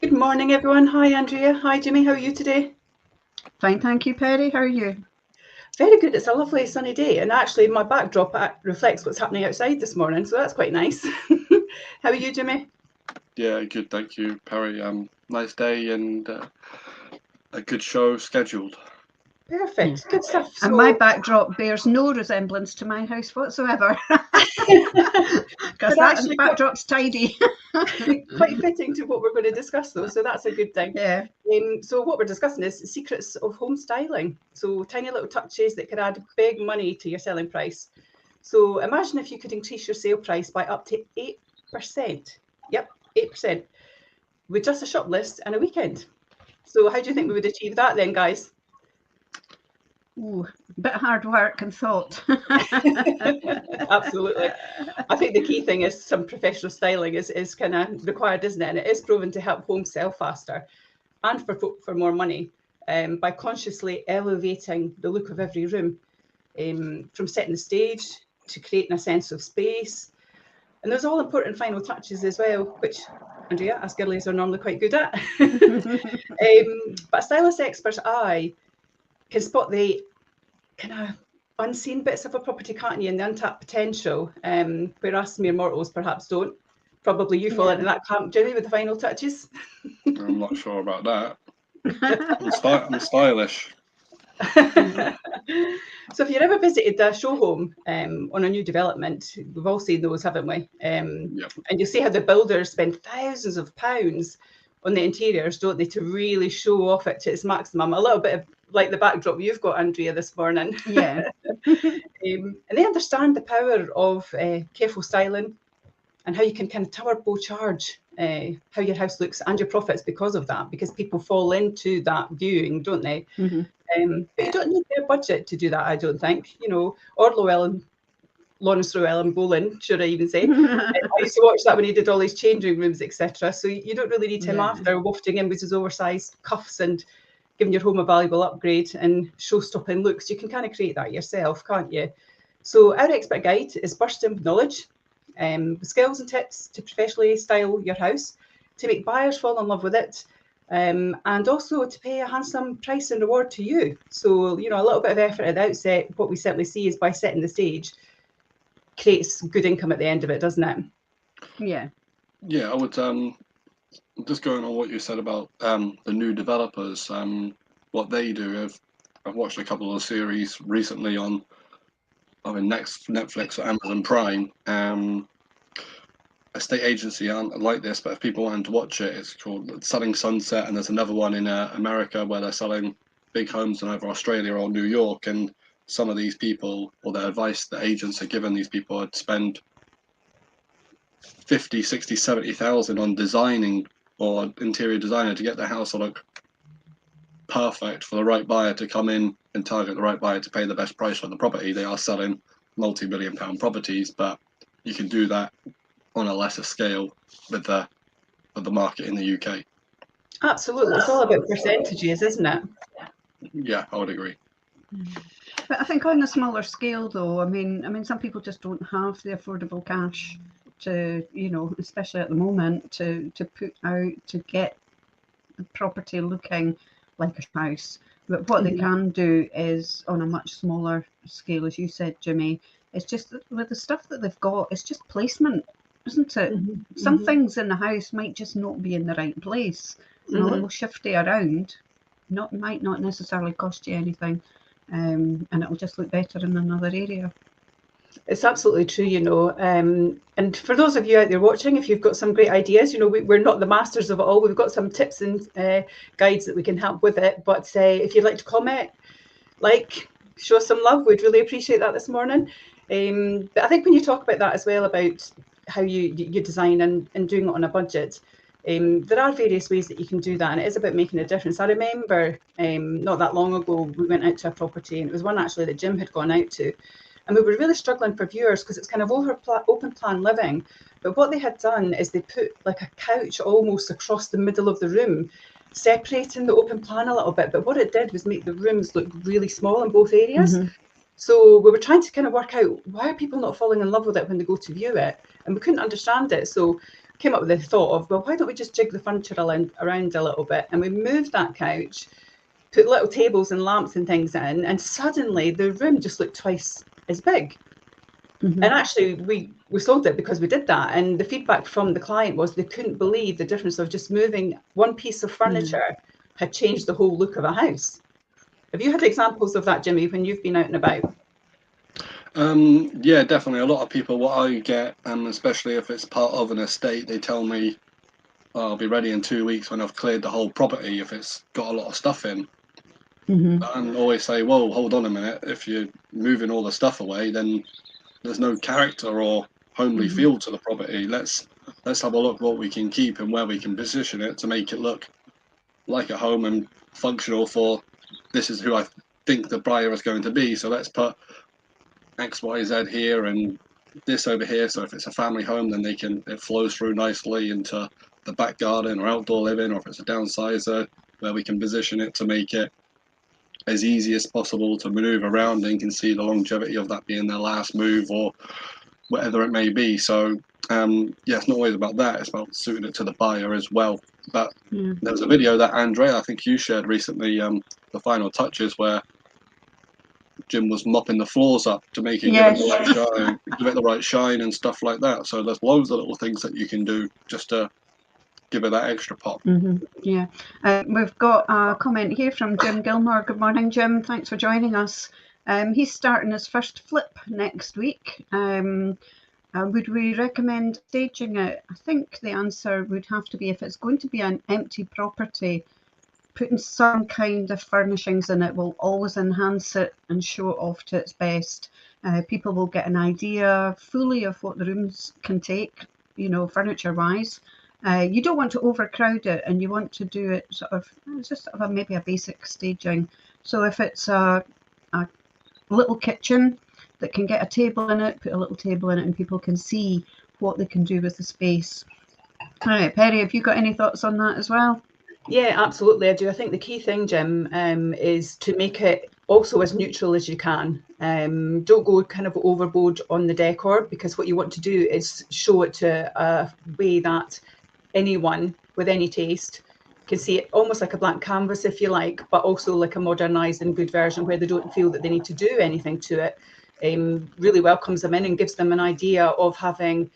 Good morning, everyone. Hi, Andrea. Hi, Jimmy. How are you today? Fine, thank you, Perrie. How are you? Very good. It's a lovely sunny day, and actually, my backdrop reflects what's happening outside this morning, so that's quite nice. How are you, Jimmy? Yeah, good, thank you, Perry. Nice day and a good show scheduled. Yeah. Perfect. Good stuff. And my So, backdrop bears no resemblance to my house whatsoever, because but that actually, backdrop's tidy. quite fitting to what we're going to discuss, though, so that's a good thing. Yeah. So, what we're discussing is secrets of home styling. So, tiny little touches that could add big money to your selling price. So, imagine if you could increase your sale price by up to 8%. Yep, 8%. With just a shop list and a weekend. So how do you think we would achieve that then, guys? Ooh, bit hard work and thought. Absolutely. I think the key thing is some professional styling is kind of required, isn't it? And it is proven to help homes sell faster and for more money by consciously elevating the look of every room, from setting the stage to creating a sense of space. And there's all important final touches as well, which Andrea, as girlies, are normally quite good at. But a stylist expert's eye can spot the kind of unseen bits of a property, can't you, and the untapped potential, where us mere mortals perhaps don't. Probably you fall into Yeah. that camp, Jimmy, with the final touches. I'm not sure about that. I'm stylish. So if you've ever visited a show home on a new development, we've all seen those, haven't we? Yep. And you'll see how the builders spend thousands of pounds on the interiors, don't they, to really show off it to its maximum. A little bit of like the backdrop you've got, Andrea, this morning. Yeah. And they understand the power of careful styling and how you can kind of turbocharge how your house looks and your profits because of that, because people fall into that viewing, don't they? Mhm. But you don't need their budget to do that, I don't think, or Llewellyn, Lawrence Llewellyn Bowling, should I even say. I used to watch that when he did all his changing rooms, etc. So you don't really need him Yeah. after wafting in with his oversized cuffs and giving your home a valuable upgrade and show-stopping looks. You can kind of create that yourself, can't you? So our expert guide is bursting with knowledge, with skills and tips to professionally style your house, to make buyers fall in love with it, and also to pay a handsome price and reward to you. So, a little bit of effort at the outset, what we certainly see is by setting the stage, creates good income at the end of it, doesn't it? Yeah. Yeah, I would just going on what you said about the new developers, what they do. I've watched a couple of series recently on Netflix or Amazon Prime. Estate agency aren't like this, but if people wanted to watch it, it's called Selling Sunset, and there's another one in America where they're selling big homes in either Australia or New York, and some of these people, or the advice the agents are giving these people, are to spend 50, 60, 70,000 on designing or interior designer to get the house to look perfect for the right buyer to come in and target the right buyer to pay the best price for the property. They are selling multi-million pound properties, but you can do that on a lesser scale with the market in the UK. Absolutely. It's all about percentages, isn't it? Yeah, I would agree. But I think on a smaller scale, though, I mean, some people just don't have the affordable cash to, especially at the moment, to put out to get the property looking like a house. But what they can do is on a much smaller scale, as you said, Jimmy. It's just that with the stuff that they've got, it's just placement, isn't it? Some things in the house might just not be in the right place, and a little shifty around might not necessarily cost you anything, and it'll just look better in another area. It's absolutely true, and for those of you out there watching, if you've got some great ideas, we're not the masters of it all. We've got some tips and guides that we can help with it. But if you'd like to comment, show us some love, we'd really appreciate that this morning. But I think when you talk about that as well, about how you design and doing it on a budget, there are various ways that you can do that, and it is about making a difference. I remember not that long ago, we went out to a property, and it was one actually that Jim had gone out to. And we were really struggling for viewers because it's kind of open plan living. But what they had done is they put like a couch almost across the middle of the room, separating the open plan a little bit. But what it did was make the rooms look really small in both areas. So we were trying to kind of work out, why are people not falling in love with it when they go to view it? And we couldn't understand it. So came up with the thought of, well, why don't we just jig the furniture around a little bit? And we moved that couch, put little tables and lamps and things in, and suddenly the room just looked twice as big. Mhm. And actually, we sold it because we did that. And the feedback from the client was they couldn't believe the difference of just moving one piece of furniture had changed the whole look of a house. Have you had examples of that, Jimmy, when you've been out and about? Yeah, definitely. A lot of people, what I get, especially if it's part of an estate, they tell me, oh, I'll be ready in 2 weeks when I've cleared the whole property if it's got a lot of stuff in. Mhm. And always say, whoa, hold on a minute. If you're moving all the stuff away, then there's no character or homely feel to the property. Let's have a look what we can keep and where we can position it to make it look like a home and functional for this is who I think the buyer is going to be. So let's put X, Y, Z here and this over here. So if it's a family home, then it flows through nicely into the back garden or outdoor living, or if it's a downsizer, where we can position it to make it as easy as possible to maneuver around and can see the longevity of that being their last move or whatever it may be. So yeah, it's not always about that, it's about suiting it to the buyer as well. But there was a video that Andrea, I think you shared recently, the final touches, where Jim was mopping the floors up to make it give it the right shine and stuff like that. So there's loads of little things that you can do just to give it that extra pop. Yeah, we've got a comment here from Jim Gilmore. Good morning, Jim. Thanks for joining us. He's starting his first flip next week. Would we recommend staging it? I think the answer would have to be, if it's going to be an empty property, putting some kind of furnishings in it will always enhance it and show it off to its best. People will get an idea fully of what the rooms can take, furniture wise. You don't want to overcrowd it, and you want to do it just maybe a basic staging. So if it's a little kitchen that can get a table in it, put a little table in it, and people can see what they can do with the space. All right, Perrie, have you got any thoughts on that as well? Yeah, absolutely, I do. I think the key thing, Jim, is to make it also as neutral as you can. Don't go kind of overboard on the decor, because what you want to do is show it to a way that anyone with any taste can see it almost like a blank canvas, if you like, but also like a modernised and good version where they don't feel that they need to do anything to it. Really welcomes them in and gives them an idea of having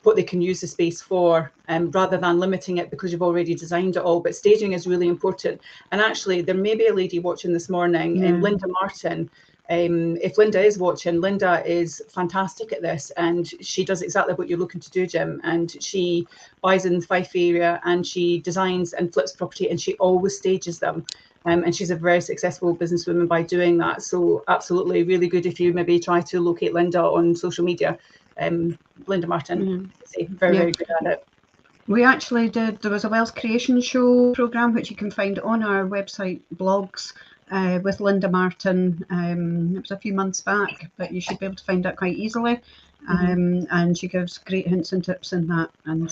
what they can use the space for, rather than limiting it because you've already designed it all. But staging is really important. And actually, there may be a lady watching this morning, Linda Martin. If Linda is watching, Linda is fantastic at this, and she does exactly what you're looking to do, Jim. And she buys in the Fife area, and she designs and flips property, and she always stages them. And she's a very successful businesswoman by doing that. So absolutely, really good if you maybe try to locate Linda on social media. Linda Martin, very good at it. We actually there was a Wells Creation Show programme which you can find on our website blogs with Linda Martin. It was a few months back, but you should be able to find that quite easily. And she gives great hints and tips in that, and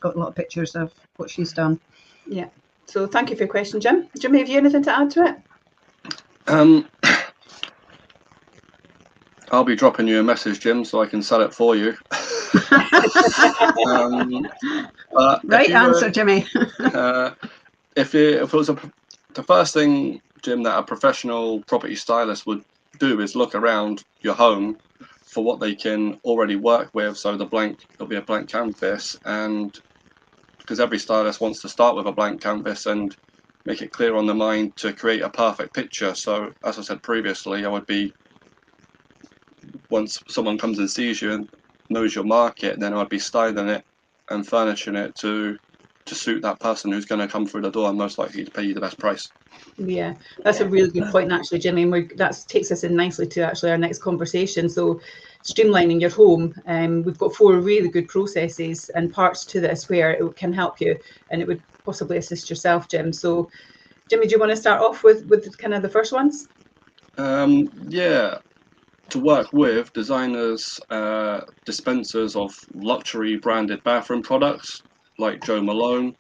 got a lot of pictures of what she's done. Yeah. So thank you for your question, Jim. Jimmy, have you anything to add to it? I'll be dropping you a message, Jim, so I can sell it for you. Right answer, Jimmy. If it was the first thing, Jim, that a professional property stylist would do is look around your home for what they can already work with. So there'll be a blank canvas, and because every stylist wants to start with a blank canvas and make it clear on the mind to create a perfect picture. So as I said previously, I would be, once someone comes and sees you and knows your market, then I'd be styling it and furnishing it to suit that person who's going to come through the door and most likely to pay you the best price. Yeah, that's a really good point, actually, Jimmy. And that takes us in nicely to actually our next conversation. So streamlining your home, we've got 4 really good processes and parts to this where it can help you, and it would possibly assist yourself, Jim. So Jimmy, do you want to start off with kind of the first ones? Yeah. To work with designers, dispensers of luxury branded bathroom products like Joe Malone,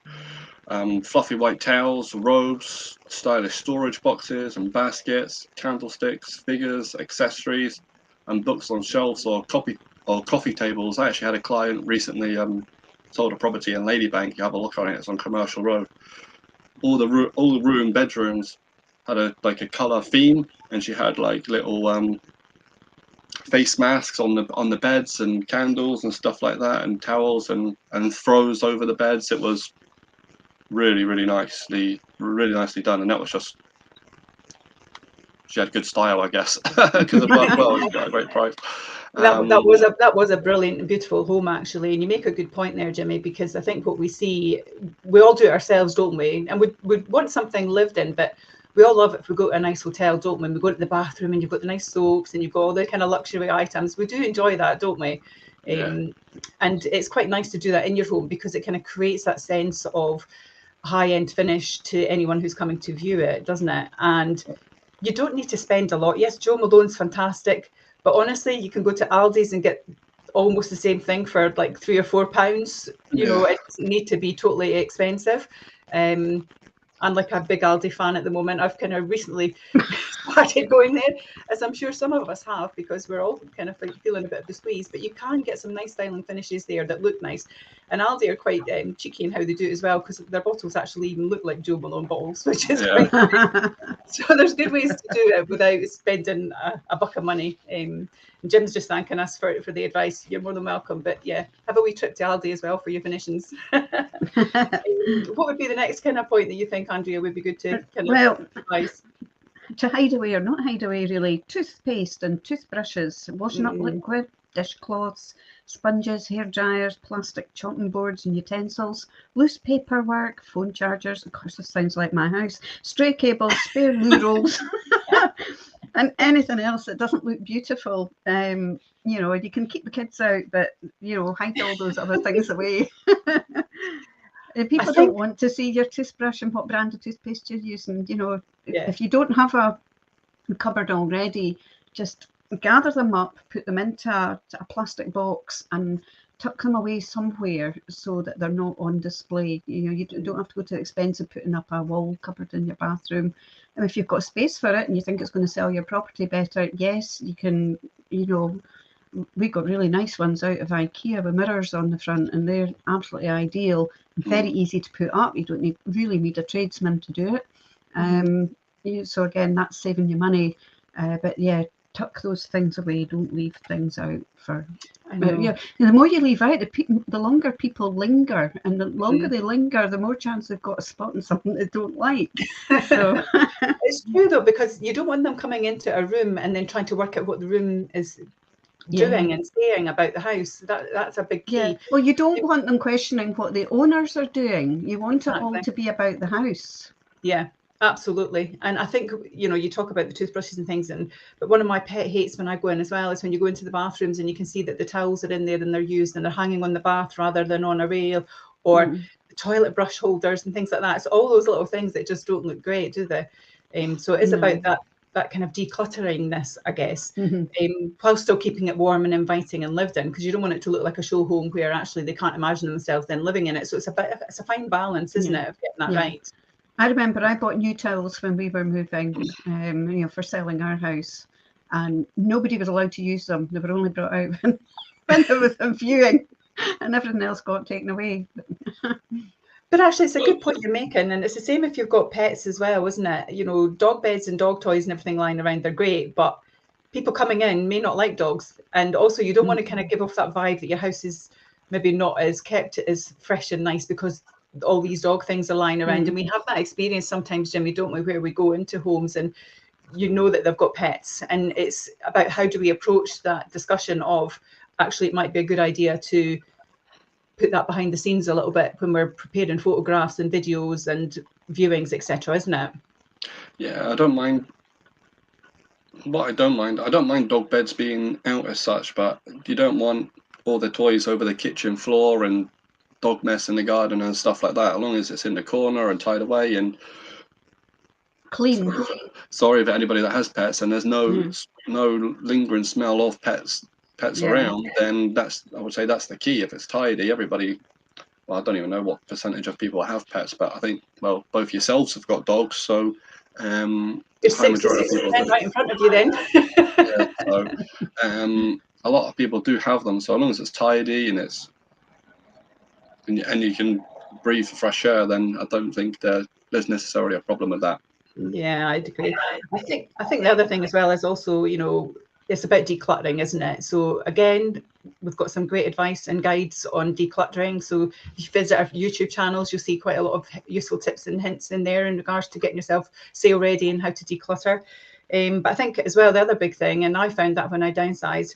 fluffy white towels, robes, stylish storage boxes and baskets, candlesticks, figures, accessories, and books on shelves or coffee tables. I actually had a client recently sold a property in Ladybank. You have a look on it. It's on Commercial Road. All the bedrooms had a colour theme, and she had like little face masks on the beds and candles and stuff like that, and towels and throws over the beds. It was really nicely done, and that was just, she had good style, I guess, because it worked well. She got a great price. That was a brilliant and beautiful home, actually, and you make a good point there, Jimmy, because I think what we see, we all do it ourselves, don't we? And we want something lived in, but we all love it if we go to a nice hotel, don't we? And we go to the bathroom and you've got the nice soaps and you've got all the kind of luxury items. We do enjoy that, don't we? Yeah. And it's quite nice to do that in your home, because it kind of creates that sense of high-end finish to anyone who's coming to view it, doesn't it? And you don't need to spend a lot. Yes, Joe Malone's fantastic, but honestly, you can go to Aldi's and get almost the same thing for like £3 or £4. You know, it doesn't need to be totally expensive. I'm like a big Aldi fan at the moment. I've kind of recently started going there, as I'm sure some of us have, because we're all kind of feeling a bit of the squeeze. But you can get some nice styling finishes there that look nice. And Aldi are quite cheeky in how they do it as well, because their bottles actually even look like Joe Malone bottles, which is quite nice. So there's good ways to do it without spending a buck of money. Jim's just thanking us for the advice. You're more than welcome. But yeah, have a wee trip to Aldi as well for your finishings. What would be the next kind of point that you think, Andrea, would be good to kind of advise? To hide away, or not hide away really, toothpaste and toothbrushes, washing up liquid, dishcloths, sponges, hair dryers, plastic chopping boards and utensils, loose paperwork, phone chargers, of course this sounds like my house, stray cables, spare loo rolls, and anything else that doesn't look beautiful. You know, you can keep the kids out, but you know, hide all those other things away. People don't want to see your toothbrush and what brand of toothpaste you're using. You know, if you don't have a cupboard already, just gather them up, put them into a plastic box and tuck them away somewhere so that they're not on display. You know, you don't have to go to the expense of putting up a wall cupboard in your bathroom. And if you've got space for it and you think it's going to sell your property better, yes, you can, you know, we got really nice ones out of IKEA with mirrors on the front, and they're absolutely ideal, very easy to put up. You don't really need a tradesman to do it. So again, that's saving you money. But yeah, tuck those things away. Don't leave things out for. The more you leave out, the longer people linger, and the longer they linger, the more chance they've got of spotting something they don't like. So it's true though, because you don't want them coming into a room and then trying to work out what the room is doing and saying about the house. That's a big key. Yeah. Well, you don't want them questioning what the owners are doing. You want it all to be about the house. Yeah, absolutely. And I think, you know, you talk about the toothbrushes and things, but one of my pet hates when I go in as well is when you go into the bathrooms and you can see that the towels are in there and they're used and they're hanging on the bath rather than on a rail, or the toilet brush holders and things like that. It's all those little things that just don't look great, do they? So it is about that kind of declutteringness, I guess, while still keeping it warm and inviting and lived in, because you don't want it to look like a show home where actually they can't imagine themselves then living in it. So it's a fine balance, isn't it, of getting that right? I remember I bought new towels when we were moving, you know, for selling our house, and nobody was allowed to use them. They were only brought out when there was a viewing, and everything else got taken away. But actually, it's a good point you're making, and it's the same if you've got pets as well, isn't it? You know, dog beds and dog toys and everything lying around, they're great, but people coming in may not like dogs, and also you don't want to kind of give off that vibe that your house is maybe not as kept as fresh and nice because all these dog things are lying around. And we have that experience sometimes, Jimmy, don't we, where we go into homes and you know that they've got pets, and it's about how do we approach that discussion of actually it might be a good idea to put that behind the scenes a little bit when we're preparing photographs and videos and viewings, etc., isn't it? Yeah, I don't mind. I don't mind dog beds being out as such, but you don't want all the toys over the kitchen floor and dog mess in the garden and stuff like that, as long as it's in the corner and tied away and clean. Sorry for anybody that has pets and there's no lingering smell of pets around, then I would say that's the key. If it's tidy, everybody, well, I don't even know what percentage of people have pets, but I think, well, both yourselves have got dogs, so it's 66% right in front of you then. A lot of people do have them, so as long as it's tidy and and you can breathe for fresh air, then I don't think there's necessarily a problem with that. Yeah, I'd agree. I think the other thing as well is also, you know, it's about decluttering, isn't it? So again, we've got some great advice and guides on decluttering. So if you visit our YouTube channels, you'll see quite a lot of useful tips and hints in there in regards to getting yourself sale ready and how to declutter. But I think as well, the other big thing, and I found that when I downsized,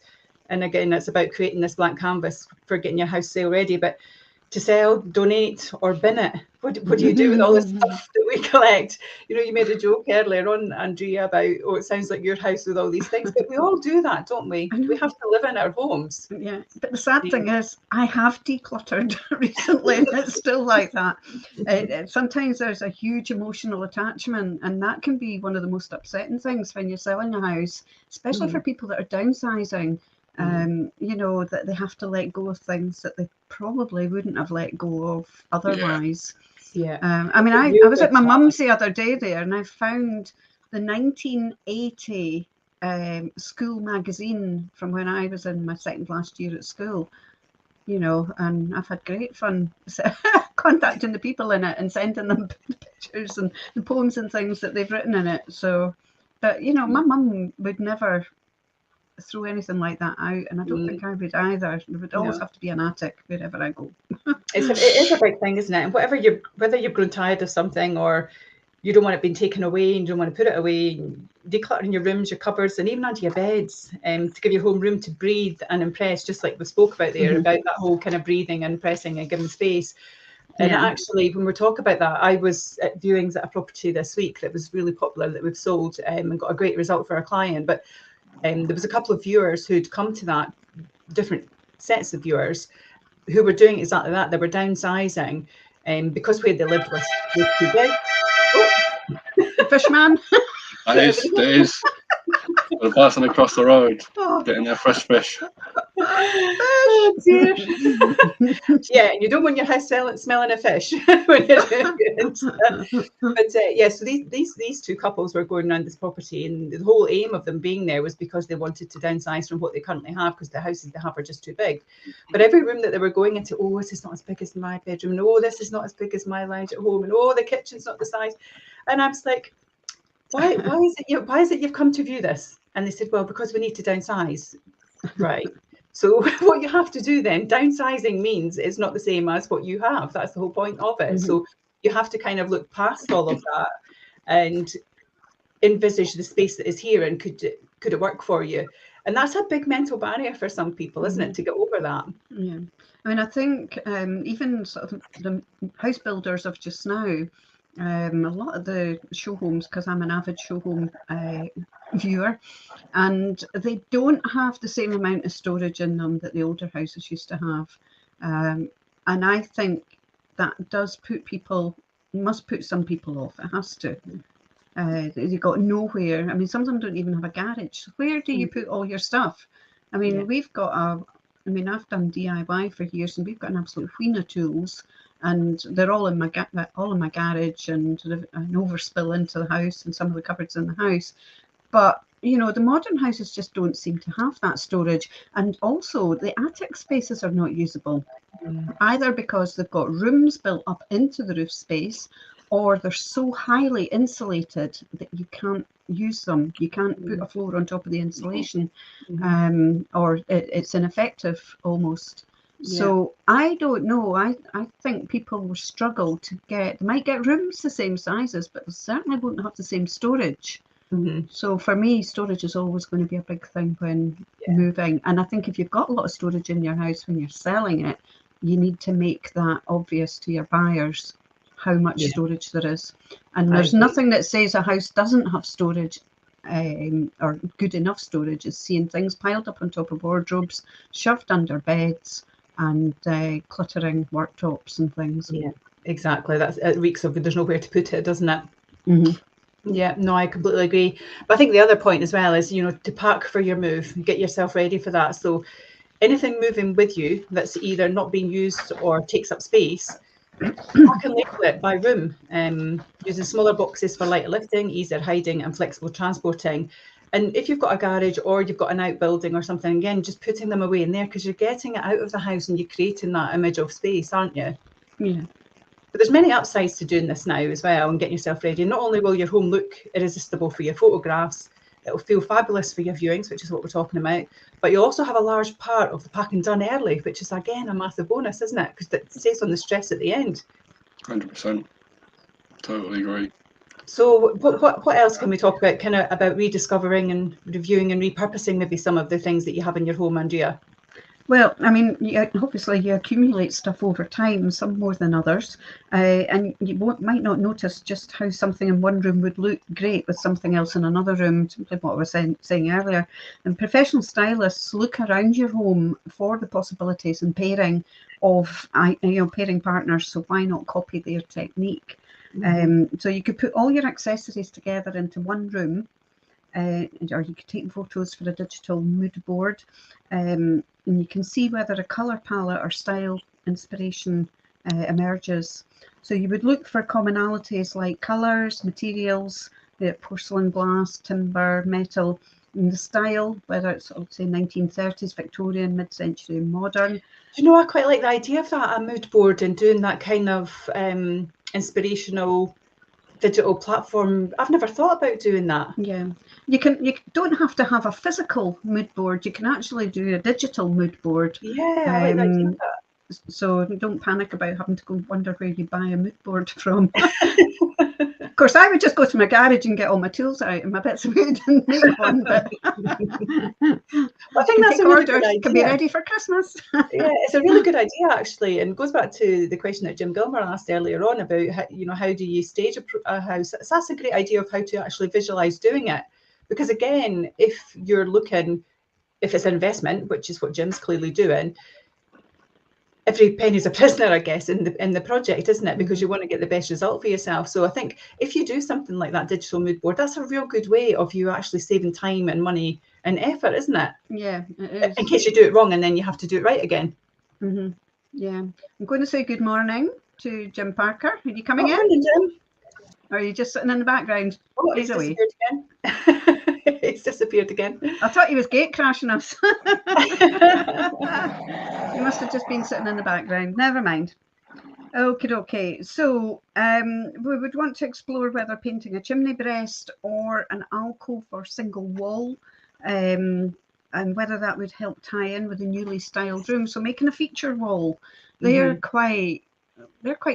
and again, it's about creating this blank canvas for getting your house sale ready, but to sell, donate, or bin it. What do you do with all this stuff that we collect? You know, you made a joke earlier on, Andrea, about, oh, it sounds like your house with all these things, but we all do that, don't we? We have to live in our homes. Yeah, but the sad thing is, I have decluttered recently, and it's still like that. Sometimes there's a huge emotional attachment, and that can be one of the most upsetting things when you're selling a house, especially for people that are downsizing. You know, that they have to let go of things that they probably wouldn't have let go of otherwise. Yeah. I mean, I was at my mum's the other day there, and I found the 1980 school magazine from when I was in my second last year at school, you know, and I've had great fun contacting the people in it and sending them the pictures and the poems and things that they've written in it. So, but, you know, my mum would never throw anything like that out, and I don't think I would either. There would always have to be an attic wherever I go. It is a big thing, isn't it? And whether you've grown tired of something, or you don't want it being taken away and you don't want to put it away, decluttering your rooms, your cupboards, and even onto your beds, to give your home room to breathe and impress, just like we spoke about there, about that whole kind of breathing and impressing and giving space. And actually, when we talk about that, I was at viewings at a property this week that was really popular that we've sold, and got a great result for our client. But there was a couple of viewers who'd come to that, different sets of viewers, who were doing exactly that. They were downsizing, because where they lived was too big. Oh. Fishman. That is. They're passing across the road, getting their fresh fish. Oh dear. Yeah, and you don't want your house smelling of fish when you're doing it. But yeah, so these two couples were going around this property, and the whole aim of them being there was because they wanted to downsize from what they currently have, because the houses they have are just too big. But every room that they were going into, oh, this is not as big as my bedroom, and oh, this is not as big as my lounge at home, and oh, the kitchen's not the size. And I was like, why is it you've come to view this? And they said, well, because we need to downsize. Right. So what you have to do then, downsizing means it's not the same as what you have. That's the whole point of it. So you have to kind of look past all of that and envisage the space that is here, and could it work for you? And that's a big mental barrier for some people, isn't it, to get over that? Yeah. I mean, I think even sort of the house builders of just now, a lot of the show homes, because I'm an avid show home viewer, and they don't have the same amount of storage in them that the older houses used to have, and I think that must put some people off. It has to. You've got nowhere. I mean, some of them don't even have a garage. Where do you put all your stuff? I mean, we've got I've done DIY for years, and we've got an absolute wheen of tools, and they're all in my garage, and an overspill into the house and some of the cupboards in the house. But you know, the modern houses just don't seem to have that storage, and also the attic spaces are not usable, either because they've got rooms built up into the roof space, or they're so highly insulated that you can't use them. You can't put a floor on top of the insulation, or it's ineffective almost. Yeah. So I don't know. I think people will struggle to they might get rooms the same sizes, but they certainly won't have the same storage. So for me, storage is always going to be a big thing when moving. And I think if you've got a lot of storage in your house when you're selling it, you need to make that obvious to your buyers how much storage there is. And there's nothing that says a house doesn't have storage, or good enough storage, is seeing things piled up on top of wardrobes, shoved under beds, and cluttering worktops and things. Yeah, exactly. It reeks of there's nowhere to put it, doesn't it? Yeah, no, I completely agree. But I think the other point as well is, you know, to pack for your move, get yourself ready for that. So anything moving with you that's either not being used or takes up space, pack and label it by room, using smaller boxes for lighter lifting, easier hiding, and flexible transporting. And if you've got a garage or you've got an outbuilding or something, again, just putting them away in there, because you're getting it out of the house and you're creating that image of space, aren't you? Yeah. But there's many upsides to doing this now as well and getting yourself ready. Not only will your home look irresistible for your photographs, it'll feel fabulous for your viewings, which is what we're talking about, but you'll also have a large part of the packing done early, which is, again, a massive bonus, isn't it? Because it saves on the stress at the end. 100%. Totally agree. So what else can we talk about, kind of about rediscovering and reviewing and repurposing maybe some of the things that you have in your home, Andrea? Well, I mean, obviously you accumulate stuff over time, some more than others, and you might not notice just how something in one room would look great with something else in another room, simply what I was saying earlier. And professional stylists look around your home for the possibilities and pairing of, pairing partners, so why not copy their technique? So you could put all your accessories together into one room, or you could take photos for a digital mood board, and you can see whether a colour palette or style inspiration emerges. So you would look for commonalities like colours, materials, porcelain, glass, timber, metal, and the style, whether it's, say, 1930s, Victorian, mid-century, modern. Do you know, I quite like the idea of that, a mood board, and doing that kind of inspirational digital platform. I've never thought about doing that. Yeah, you don't have to have a physical mood board. You can actually do a digital mood board. Yeah, I like the idea of that. So don't panic about having to go wonder where you buy a mood board from. Of course, I would just go to my garage and get all my tools out and my bits of wood and make one. But I think that's a really good idea. Can be ready for Christmas. Yeah, it's a really good idea, actually, and goes back to the question that Jim Gilmer asked earlier on about how do you stage a house. That's a great idea of how to actually visualize doing it, because again, if it's an investment, which is what Jim's clearly doing, every penny's a prisoner, I guess, in the project, isn't it? Because you want to get the best result for yourself. So I think if you do something like that digital mood board, that's a real good way of you actually saving time and money and effort, isn't it? Yeah, it is. In case you do it wrong and then you have to do it right again. Yeah, I'm going to say good morning to Jim Parker. Are you coming in? Morning, Jim. Or are you just sitting in the background? Oh, he's disappeared again. He's disappeared again. I thought he was gate crashing us. He must have just been sitting in the background. Never mind. Okay. So we would want to explore whether painting a chimney breast or an alcove or single wall, and whether that would help tie in with the newly styled room. So making a feature wall, they're quite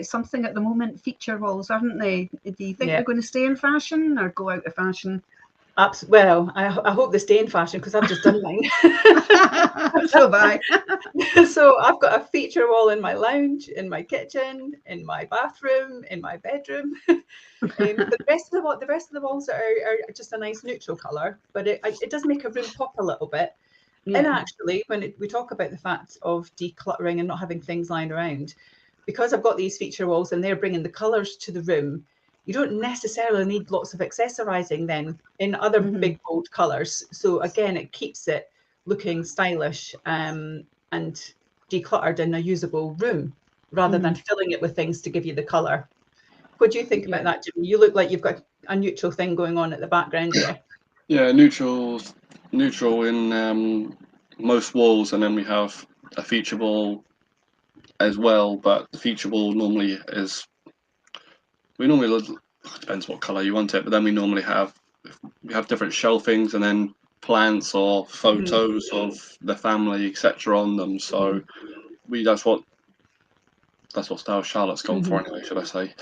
something at the moment. Feature walls, aren't they? Do you think they're going to stay in fashion or go out of fashion? Well, I hope they stay in fashion, because I've just done mine. So bye. So I've got a feature wall in my lounge, in my kitchen, in my bathroom, in my bedroom. The rest of the walls are just a nice neutral colour, but it does make a room pop a little bit. Yeah. And actually, when we talk about the fact of decluttering and not having things lying around, because I've got these feature walls and they're bringing the colours to the room, you don't necessarily need lots of accessorizing then in other big bold colours. So again, it keeps it looking stylish and decluttered in a usable room, rather than filling it with things to give you the colour. What do you think about that, Jim? You look like you've got a neutral thing going on at the background here. Yeah, neutral in most walls, and then we have a feature wall as well, but the feature wall normally is, depends what colour you want it, but then we have different shelvings and then plants or photos of the family, etc. on them. So that's what style Charlotte's gone for anyway, should I say.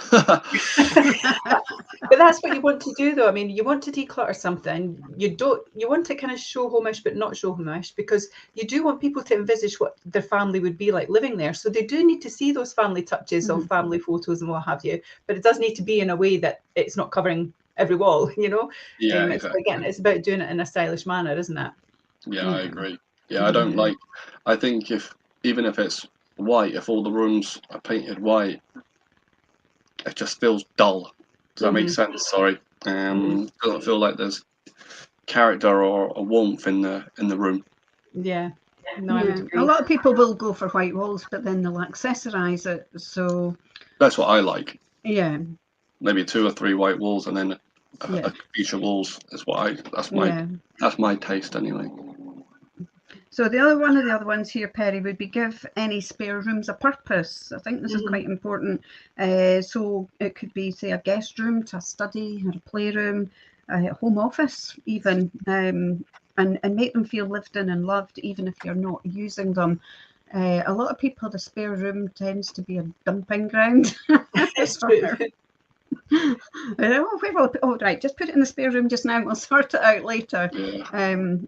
But that's what you want to do, though. I mean, you want to declutter something. You want to kind of show homish, but not show homish, because you do want people to envisage what their family would be like living there. So they do need to see those family touches of family photos and what have you. But it does need to be in a way that it's not covering every wall, Yeah, exactly. Again, it's about doing it in a stylish manner, isn't it? Yeah, I agree. Yeah, I think even if it's white, if all the rooms are painted white, it just feels dull. Does that make sense? Sorry. Doesn't feel like there's character or a warmth in the room. Yeah. No, I would agree. A lot of people will go for white walls, but then they'll accessorize it. So that's what I like. Yeah. Maybe 2 or 3 white walls and then Yeah. feature walls is that's my taste anyway. So one of the other ones here, Perry, would be give any spare rooms a purpose. I think this is quite important. So it could be, say, a guest room to a study or a playroom, a home office even, and make them feel lived in and loved, even if you're not using them. A lot of people, the spare room tends to be a dumping ground. It's true. Right, just put it in the spare room just now and we'll sort it out later.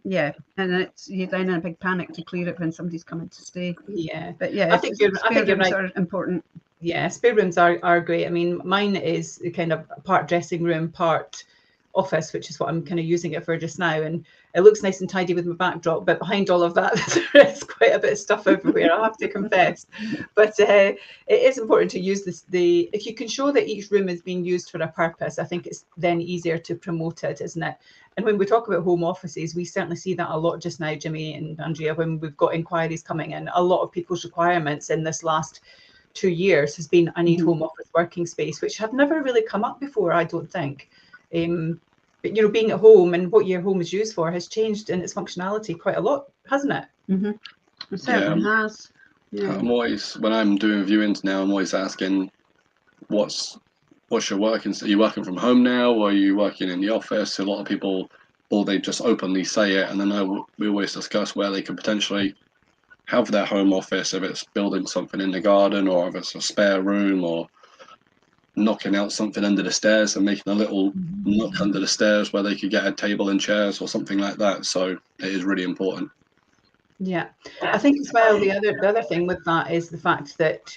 Yeah. And you're then in a big panic to clear it when somebody's coming to stay. Yeah, But yeah, I think you're right. Are important. Yeah, spare rooms are great. I mean, mine is kind of part dressing room, part office, which is what I'm kind of using it for just now. And it looks nice and tidy with my backdrop, but behind all of that, there's quite a bit of stuff everywhere, I have to confess. But it is important to use this. If you can show that each room is being used for a purpose, I think it's then easier to promote it, isn't it? And when we talk about home offices, we certainly see that a lot just now, Jimmy and Andrea, when we've got inquiries coming in. A lot of people's requirements in this last 2 years has been, I need home office working space, which had never really come up before, I don't think. But you know, being at home and what your home is used for has changed in its functionality quite a lot, hasn't it? It certainly has. Yeah. I'm always, when I'm doing viewings now, I'm always asking, what's your working? Are you working from home now, or are you working in the office? A lot of people, or they just openly say it, and then we always discuss where they could potentially have their home office, if it's building something in the garden, or if it's a spare room, or knocking out something under the stairs and making a little nook under the stairs where they could get a table and chairs or something like that. So it is really important. Yeah, I think as well, the other thing with that is the fact that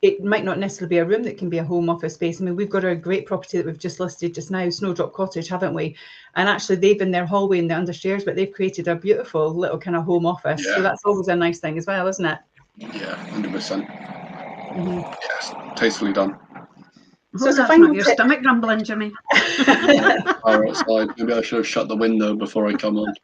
it might not necessarily be a room that can be a home office space. I mean, we've got a great property that we've just listed just now, Snowdrop Cottage, haven't we? And actually they've in their hallway in the understairs, but they've created a beautiful little kind of home office. Yeah. So that's always a nice thing as well, isn't it? Yeah, 100%. Yes, tastefully done. So that's not your stomach grumbling, Jimmy. All right, so maybe I should have shut the window before I come on.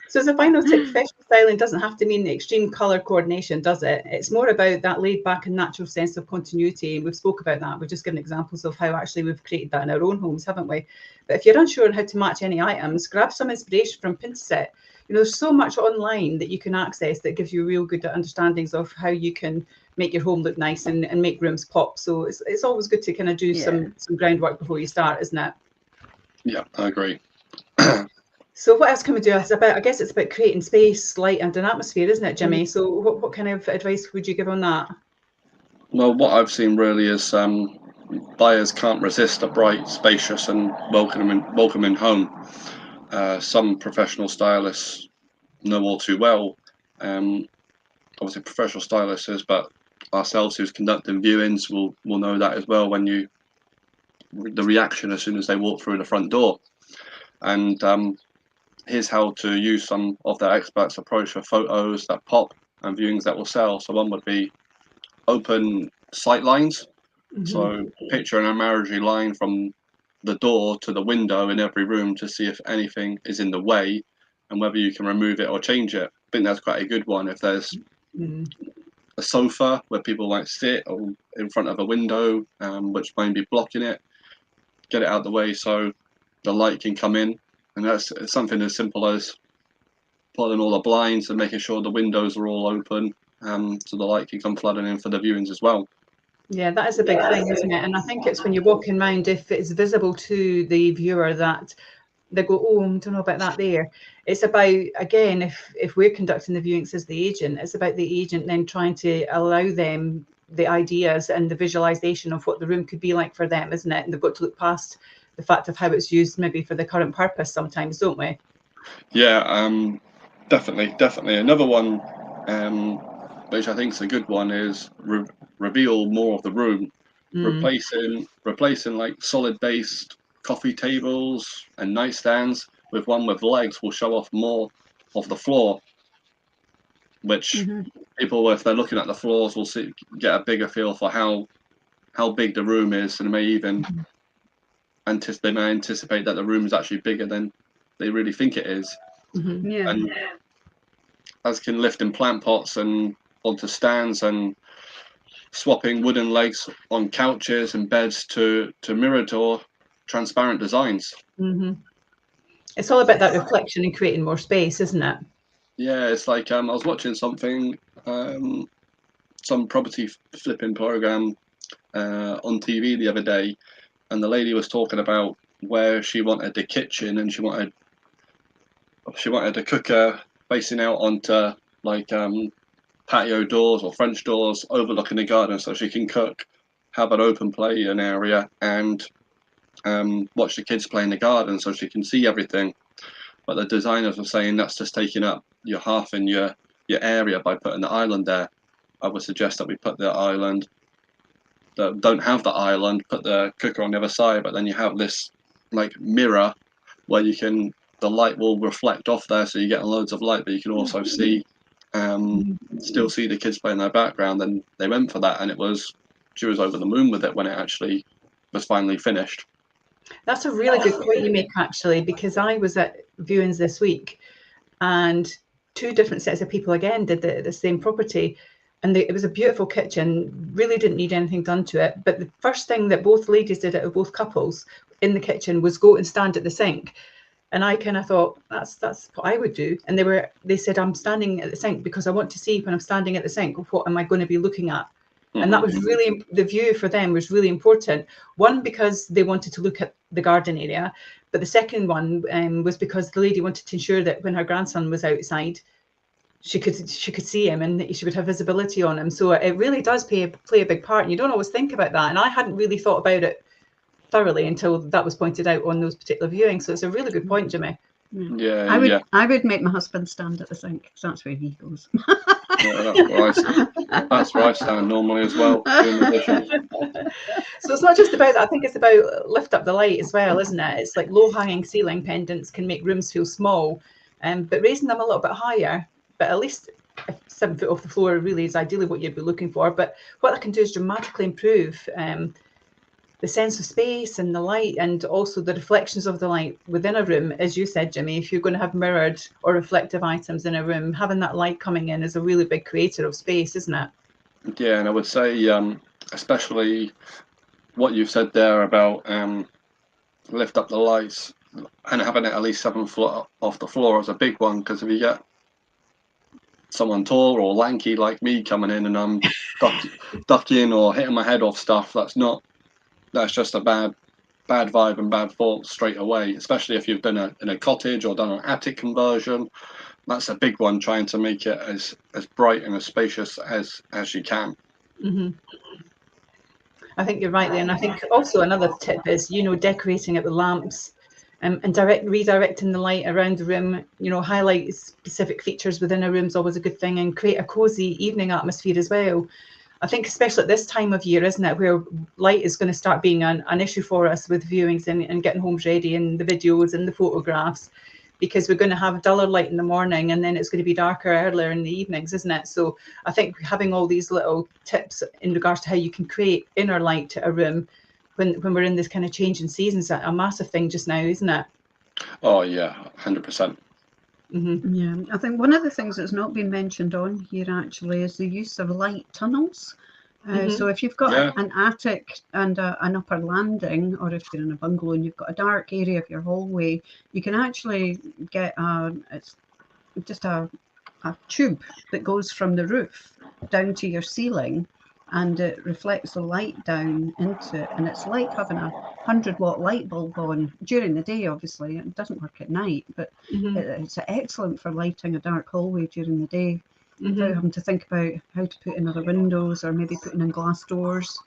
So as a final tip, professional styling doesn't have to mean the extreme colour coordination, does it? It's more about that laid back and natural sense of continuity. And we've spoke about that. We've just given examples of how actually we've created that in our own homes, haven't we? But if you're unsure on how to match any items, grab some inspiration from Pinterest. You know, there's so much online that you can access that gives you real good understandings of how you can make your home look nice and make rooms pop. So it's always good to kind of do some groundwork before you start, isn't it? Yeah, I agree. So what else can we do? I guess it's about creating space, light and an atmosphere, isn't it, Jimmy? So what kind of advice would you give on that? Well, what I've seen really is buyers can't resist a bright, spacious and welcoming home. Some professional stylists know all too well. Obviously professional stylists is, but ourselves who's conducting viewings will know that as well, when the reaction as soon as they walk through the front door. And here's how to use some of their experts' approach for photos that pop and viewings that will sell. So one would be open sight lines. So picture an imaginary line from the door to the window in every room to see if anything is in the way and whether you can remove it or change it. I think that's quite a good one. If there's a sofa where people might sit, or in front of a window which might be blocking it, get it out of the way so the light can come in. And that's something as simple as pulling all the blinds and making sure the windows are all open so the light can come flooding in for the viewings as well. Yeah, that is a big thing, isn't it? And I think it's when you're walking around, if it's visible to the viewer that they go, oh, I don't know about that there. It's about, again, if we're conducting the viewings as the agent, it's about the agent then trying to allow them the ideas and the visualization of what the room could be like for them, isn't it? And they've got to look past the fact of how it's used maybe for the current purpose sometimes, don't we? Yeah, definitely. Another one, which I think is a good one, is reveal more of the room. Replacing like solid based coffee tables and nightstands with one with legs will show off more of the floor, which people, if they're looking at the floors, will get a bigger feel for how big the room is, and may even anticipate that the room is actually bigger than they really think it is. And as can lifting plant pots and onto stands and swapping wooden legs on couches and beds to mirror door transparent designs. It's all about that reflection and creating more space, isn't it? Yeah, it's like I was watching something, some property flipping program on TV the other day, and the lady was talking about where she wanted the kitchen, and she wanted a cooker facing out onto like patio doors or French doors overlooking the garden, so she can cook, have an open playing area, and watch the kids play in the garden, so she can see everything. But the designers were saying that's just taking up your half in your area by putting the island there. I would suggest that we put the island, don't have the island, put the cooker on the other side, but then you have this like mirror where the light will reflect off there, so you get loads of light, but you can also see, still see the kids play in their background. And they went for that, and she was over the moon with it when it actually was finally finished. That's a really good point you make, actually, because I was at viewings this week, and 2 different sets of people again did the same property, and it was a beautiful kitchen, really didn't need anything done to it. But the first thing that both ladies did out of both couples in the kitchen was go and stand at the sink. And I kind of thought, that's what I would do. And they said, I'm standing at the sink because I want to see when I'm standing at the sink, what am I going to be looking at? And that was really, the view for them was really important. One, because they wanted to look at the garden area, but the second one was because the lady wanted to ensure that when her grandson was outside, she could see him and she would have visibility on him. So it really does play a big part, and you don't always think about that. And I hadn't really thought about it thoroughly until that was pointed out on those particular viewings. So it's a really good point, Jimmy. Yeah, I would make my husband stand at the sink, because that's where he goes. That's where I stand normally as well, doing the dishes. So it's not just about that. I think it's about lift up the light as well, isn't it? It's like low-hanging ceiling pendants can make rooms feel small, but raising them a little bit higher, but at least 7 foot off the floor really is ideally what you'd be looking for. But what that can do is dramatically improve the sense of space and the light, and also the reflections of the light within a room. As you said, Jimmy, if you're going to have mirrored or reflective items in a room, having that light coming in is a really big creator of space, isn't it? Yeah, and I would say especially what you've said there about lift up the lights and having it at least 7 foot off the floor is a big one, because if you get someone tall or lanky like me coming in and I'm ducking or hitting my head off stuff, that's just a bad vibe and bad thought straight away, especially if you've done in a cottage or done an attic conversion. That's a big one, trying to make it as bright and as spacious as you can. I think you're right there. And I think also another tip is, decorating it with lamps and redirecting the light around the room, highlight specific features within a room is always a good thing, and create a cozy evening atmosphere as well. I think especially at this time of year, isn't it, where light is going to start being an issue for us with viewings and getting homes ready and the videos and the photographs, because we're going to have duller light in the morning and then it's going to be darker earlier in the evenings, isn't it? So I think having all these little tips in regards to how you can create inner light to a room when we're in this kind of changing seasons, a massive thing just now, isn't it? Oh yeah, 100%. Yeah, I think one of the things that's not been mentioned on here actually is the use of light tunnels. So if you've got an attic and an upper landing, or if you're in a bungalow and you've got a dark area of your hallway, you can actually get it's just a tube that goes from the roof down to your ceiling, and it reflects the light down into it, and it's like having a 100-watt light bulb on during the day. Obviously it doesn't work at night, but it's excellent for lighting a dark hallway during the day without having to think about how to put in other windows or maybe putting in glass doors.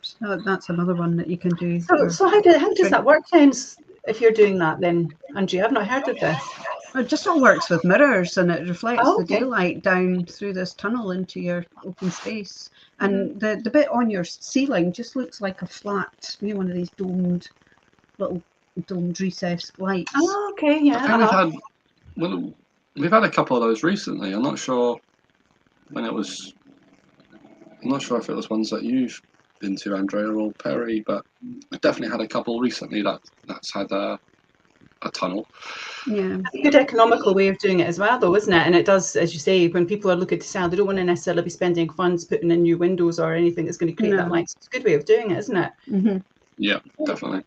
So that's another one that you can do. So how does that work then, if you're doing that then, Andrea? I've not heard of this. It just all works with mirrors, and it reflects the daylight down through this tunnel into your open space. And the bit on your ceiling just looks like a flat, one of these domed recessed lights. Oh, okay, yeah. I think we've had a couple of those recently. I'm not sure if it was ones that you've been to, Andrea or Perrie, but I've definitely had a couple recently that's had a tunnel. Yeah, it's a good economical way of doing it as well, though, isn't it? And it does, as you say, when people are looking to sell, they don't want to necessarily be spending funds putting in new windows or anything that's going to create that light. So it's a good way of doing it, isn't it? Yeah, definitely.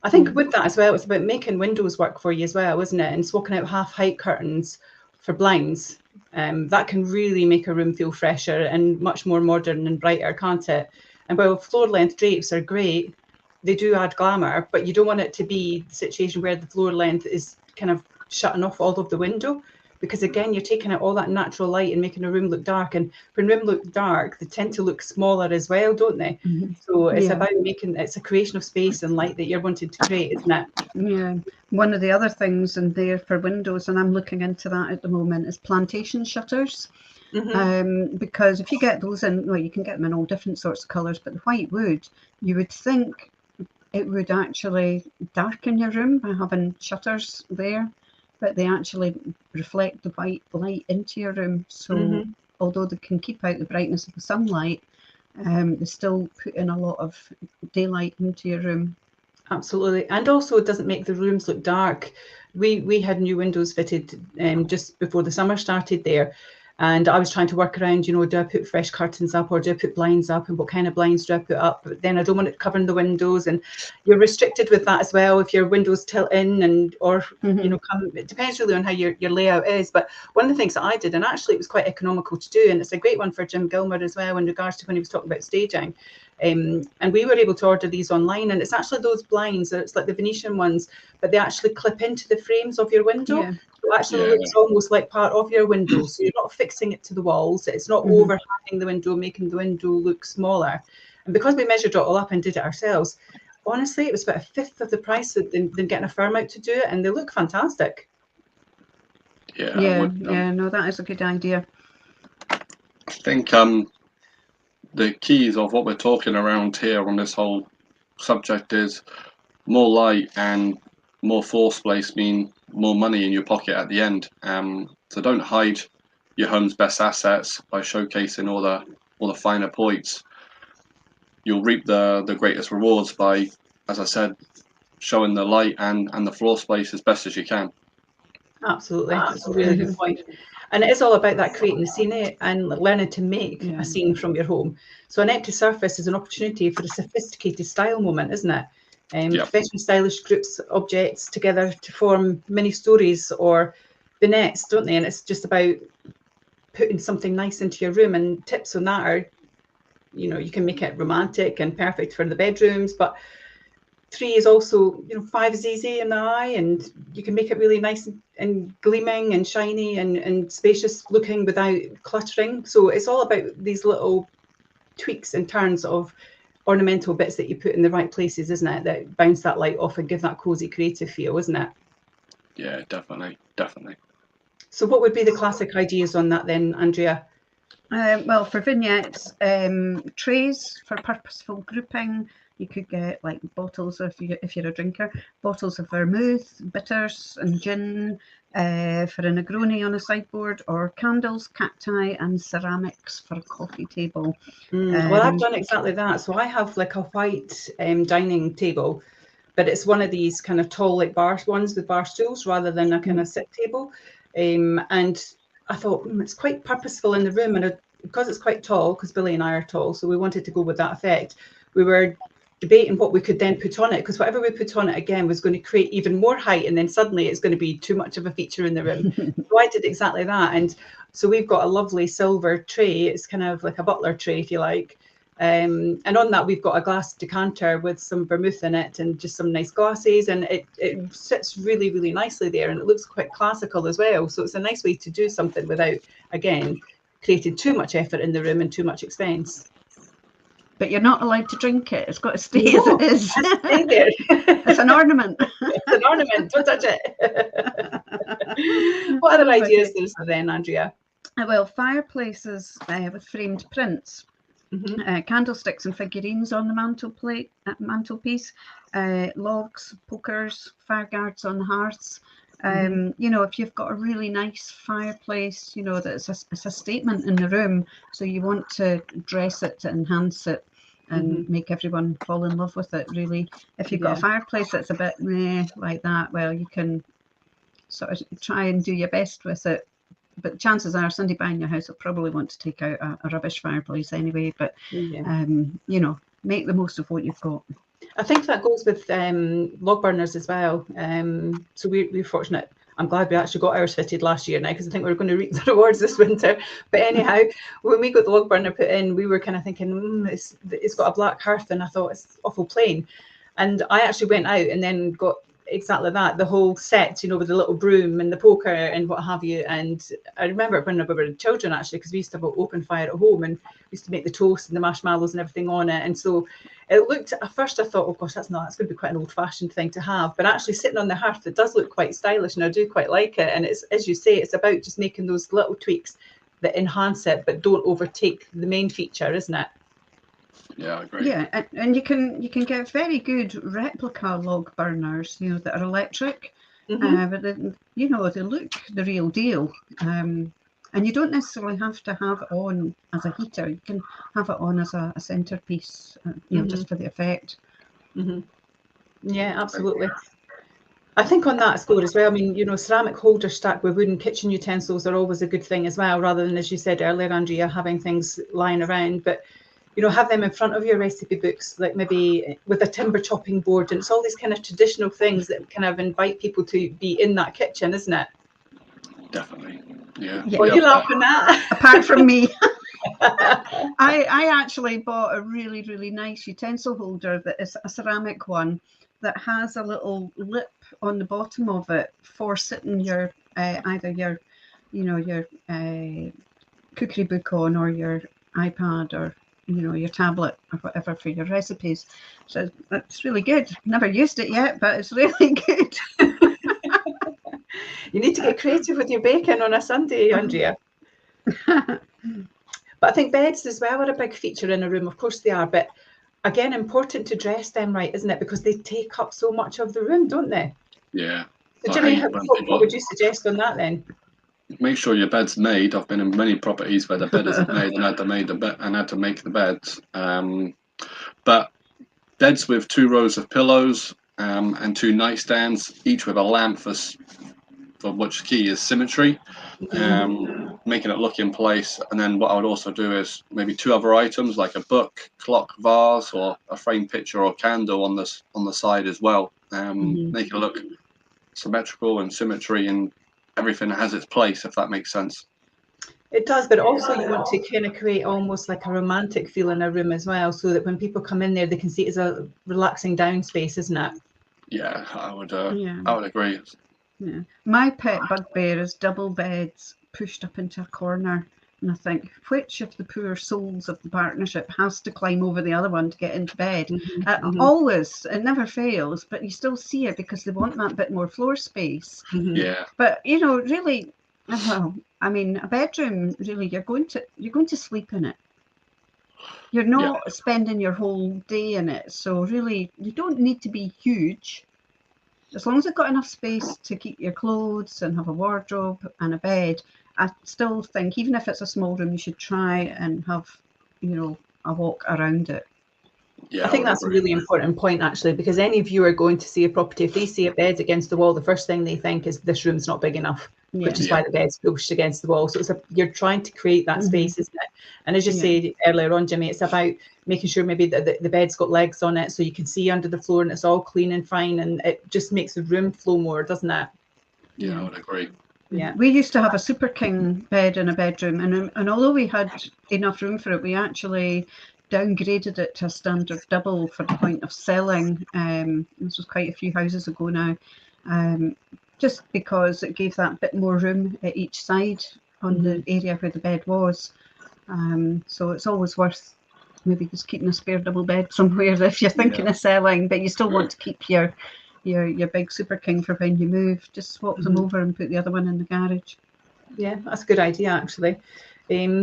I think with that as well, it's about making windows work for you as well, isn't it? And swapping out half height curtains for blinds. That can really make a room feel fresher and much more modern and brighter, can't it? And while floor length drapes are great, they do add glamour, but you don't want it to be the situation where the floor length is kind of shutting off all of the window, because again, you're taking out all that natural light and making a room look dark. And when room look dark, they tend to look smaller as well, don't they? So it's about it's a creation of space and light that you're wanting to create, isn't it? Yeah. One of the other things in there for windows, and I'm looking into that at the moment, is plantation shutters. Because if you get those in, well, you can get them in all different sorts of colours, but the white wood, you would think it would actually darken your room by having shutters there, but they actually reflect the white light into your room. So although they can keep out the brightness of the sunlight, they still put in a lot of daylight into your room. Absolutely. And also it doesn't make the rooms look dark. We had new windows fitted just before the summer started there. And I was trying to work around, do I put fresh curtains up or do I put blinds up, and what kind of blinds do I put up? But then I don't want it covering the windows, and you're restricted with that as well if your windows tilt in or come. It depends really on how your layout is. But one of the things that I did, and actually it was quite economical to do, and it's a great one for Jim Gilmer as well in regards to when he was talking about staging. And we were able to order these online, and it's actually those blinds, it's like the Venetian ones, but they actually clip into the frames of your window. Yeah. It actually looks almost like part of your window, so you're not fixing it to the walls. It's not overhanging the window, making the window look smaller. And because we measured it all up and did it ourselves, honestly, it was about a fifth of the price than getting a firm out to do it, and they look fantastic. Yeah, no, that is a good idea. I think the keys of what we're talking around here on this whole subject is more light and more floor space mean more money in your pocket at the end. So don't hide your home's best assets by showcasing all the finer points. You'll reap the greatest rewards by, as I said, showing the light and the floor space as best as you can. Absolutely, that's a really good point. And it is all about that creating the scene and learning to make a scene from your home. So an empty surface is an opportunity for a sophisticated style moment, isn't it? Professional stylish groups objects together to form mini stories or vignettes, don't they? And it's just about putting something nice into your room. And tips on that are, you can make it romantic and perfect for the bedrooms, but 3 is also, 5 is easy in the eye, and you can make it really nice and gleaming and shiny and spacious looking without cluttering. So it's all about these little tweaks and turns of ornamental bits that you put in the right places, isn't it? That bounce that light off and give that cozy creative feel, isn't it? Yeah, definitely. So what would be the classic ideas on that then, Andrea? Well, for vignettes, trays for purposeful grouping. You could get like bottles, if you're a drinker, bottles of vermouth, bitters and gin for a Negroni on a sideboard, or candles, cacti and ceramics for a coffee table. Well, I've done exactly that. So I have like a white dining table, but it's one of these kind of tall like bar ones with bar stools rather than a kind of sit table. And I thought it's quite purposeful in the room, and because it's quite tall, because Billy and I are tall, so we wanted to go with that effect. We were debating what we could then put on it, because whatever we put on it again was going to create even more height, and then suddenly it's going to be too much of a feature in the room. So I did exactly that. And so we've got a lovely silver tray. It's kind of like a butler tray, if you like. And on that we've got a glass decanter with some vermouth in it and just some nice glasses, and it sits really, really nicely there, and it looks quite classical as well. So it's a nice way to do something without, again, creating too much effort in the room and too much expense. But you're not allowed to drink it. It's got to stay as it is. Stay there. It's an ornament. It's an ornament. Don't touch it. What other ideas there's then, Andrea? Well, fireplaces with framed prints, candlesticks and figurines on the mantelpiece, logs, pokers, fire guards on hearths. If you've got a really nice fireplace, that it's a statement in the room, so you want to dress it to enhance it and make everyone fall in love with it, really. If you've got a fireplace that's a bit meh like that, well, you can sort of try and do your best with it, but chances are somebody buying your house will probably want to take out a rubbish fireplace anyway. But make the most of what you've got. I think that goes with log burners as well. So we're fortunate. I'm glad we actually got ours fitted last year now, because I think we're going to reap the rewards this winter. But anyhow, when we got the log burner put in, we were kind of thinking, it's got a black hearth, and I thought it's awful plain. And I actually went out and then got exactly that, the whole set, with the little broom and the poker and what have you. And I remember when we were children, actually, because we used to have an open fire at home, and we used to make the toast and the marshmallows and everything on it. And so it looked, at first I thought, oh gosh, that's going to be quite an old-fashioned thing to have. But actually sitting on the hearth, it does look quite stylish, and I do quite like it. And it's, as you say, it's about just making those little tweaks that enhance it but don't overtake the main feature, isn't it? Yeah, I agree. Yeah, and you can get very good replica log burners, that are electric, but they look the real deal. And you don't necessarily have to have it on as a heater. You can have it on as a centerpiece, just for the effect. Yeah, absolutely. I think on that score as well, I mean, ceramic holders stacked with wooden kitchen utensils are always a good thing as well, rather than, as you said earlier, Andrea, having things lying around. But have them in front of your recipe books, like maybe with a timber chopping board. And it's all these kind of traditional things that kind of invite people to be in that kitchen, isn't it? Definitely. Yeah. Well, you're laughing at. Apart from me. I actually bought a really, really nice utensil holder that is a ceramic one that has a little lip on the bottom of it for sitting your either your cookery book on, or your iPad, or your tablet, or whatever, for your recipes. So that's really good. Never used it yet, but it's really good. You need to get creative with your baking on a Sunday, Andrea. But I think beds as well are a big feature in a room. Of course they are, but again, important to dress them right, isn't it? Because they take up so much of the room, don't they? Yeah. So Jimmy, what would you suggest on that then? Make sure your bed's made. I've been in many properties where the bed isn't made, and had to make the beds. But beds with 2 rows of pillows and 2 nightstands, each with a lamp for which key is symmetry, making it look in place. And then what I would also do is maybe 2 other items, like a book, clock, vase, or a framed picture or candle on the side as well. Make it look symmetrical and symmetry, and everything has its place, if that makes sense. It does, but also you want to kind of create almost like a romantic feel in a room as well, so that when people come in there, they can see it as a relaxing down space, isn't it? Yeah, I would agree. Yeah. My pet bugbear is double beds pushed up into a corner. And I think, which of the poor souls of the partnership has to climb over the other one to get into bed? Always, it never fails, but you still see it because they want that bit more floor space. Yeah. But really, well, I mean, a bedroom, really, you're going to sleep in it. You're not spending your whole day in it. So really, you don't need to be huge. As long as you've got enough space to keep your clothes and have a wardrobe and a bed, I still think, even if it's a small room, you should try and have, a walk around it. Yeah, I think that's a really important point, actually, because any viewer going to see a property, if they see a bed against the wall, the first thing they think is this room's not big enough, which is why the bed's pushed against the wall. So you're trying to create that space, isn't it? And as you said earlier on, Jimmy, it's about making sure maybe that the bed's got legs on it, so you can see under the floor and it's all clean and fine, and it just makes the room flow more, doesn't it? Yeah, I would agree. Yeah, we used to have a Super King bed in a bedroom, and although we had enough room for it, we actually downgraded it to a standard double for the point of selling. This was quite a few houses ago now, just because it gave that bit more room at each side on the area where the bed was. So it's always worth maybe just keeping a spare double bed somewhere if you're thinking of selling, but you still want to keep your big Super King for when you move. Just swap them over and put the other one in the garage. Yeah, that's a good idea, actually.